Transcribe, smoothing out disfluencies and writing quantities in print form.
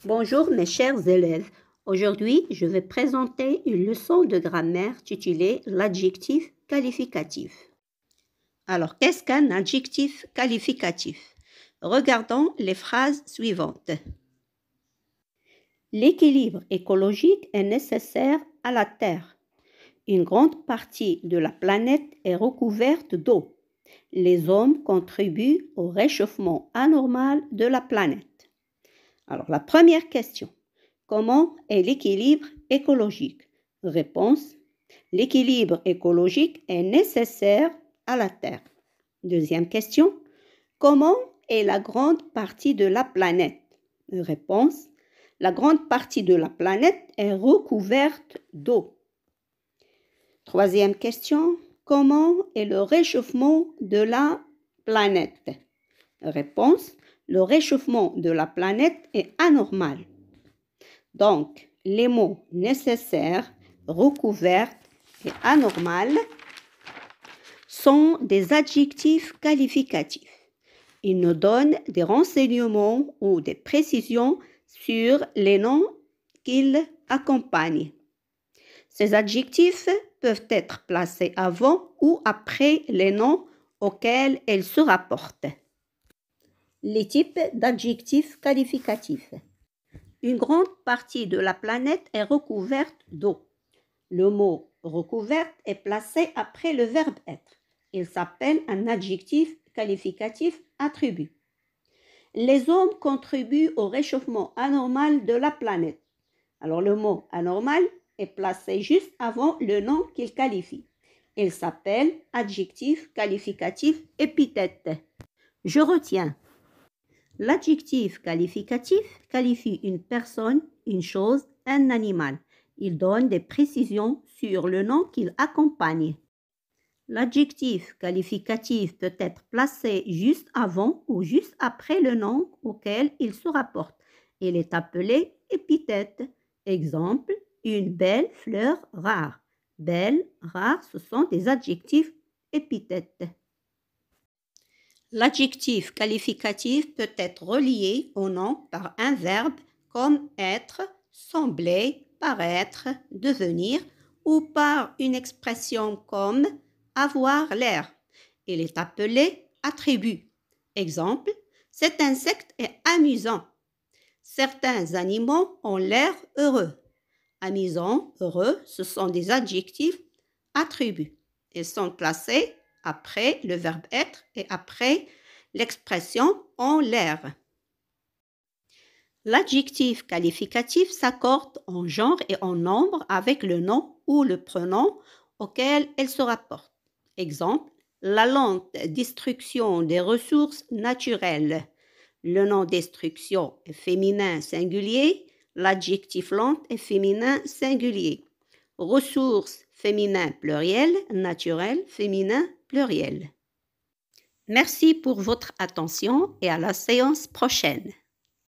Bonjour mes chers élèves. Aujourd'hui, je vais présenter une leçon de grammaire titulée l'adjectif qualificatif. Alors, qu'est-ce qu'un adjectif qualificatif? Regardons les phrases suivantes. L'équilibre écologique est nécessaire à la Terre. Une grande partie de la planète est recouverte d'eau. Les hommes contribuent au réchauffement anormal de la planète. Alors, la première question. Comment est l'équilibre écologique? Réponse. L'équilibre écologique est nécessaire à la Terre. Deuxième question. Comment est la grande partie de la planète? Réponse. La grande partie de la planète est recouverte d'eau. Troisième question. Comment est le réchauffement de la planète? Réponse. Le réchauffement de la planète est anormal. Donc, les mots nécessaires, recouverte et anormal sont des adjectifs qualificatifs. Ils nous donnent des renseignements ou des précisions sur les noms qu'ils accompagnent. Ces adjectifs peuvent être placés avant ou après les noms auxquels ils se rapportent. Les types d'adjectifs qualificatifs. Une grande partie de la planète est recouverte d'eau. Le mot recouverte est placé après le verbe être. Il s'appelle un adjectif qualificatif attribut. Les hommes contribuent au réchauffement anormal de la planète. Alors le mot anormal est placé juste avant le nom qu'il qualifie. Il s'appelle adjectif qualificatif épithète. Je retiens. L'adjectif qualificatif qualifie une personne, une chose, un animal. Il donne des précisions sur le nom qu'il accompagne. L'adjectif qualificatif peut être placé juste avant ou juste après le nom auquel il se rapporte. Il est appelé épithète. Exemple, une belle fleur rare. Belle, rare, ce sont des adjectifs épithètes. L'adjectif qualificatif peut être relié au nom par un verbe comme être, sembler, paraître, devenir ou par une expression comme avoir l'air. Il est appelé attribut. Exemple, cet insecte est amusant. Certains animaux ont l'air heureux. Amusant, heureux, ce sont des adjectifs attributs. Ils sont placés après le verbe être et après l'expression en l'air. L'adjectif qualificatif s'accorde en genre et en nombre avec le nom ou le prénom auquel il se rapporte. Exemple, la lente destruction des ressources naturelles. Le nom destruction est féminin singulier, l'adjectif lente est féminin singulier. Ressources féminin pluriel, naturel féminin pluriel. Merci pour votre attention et à la séance prochaine.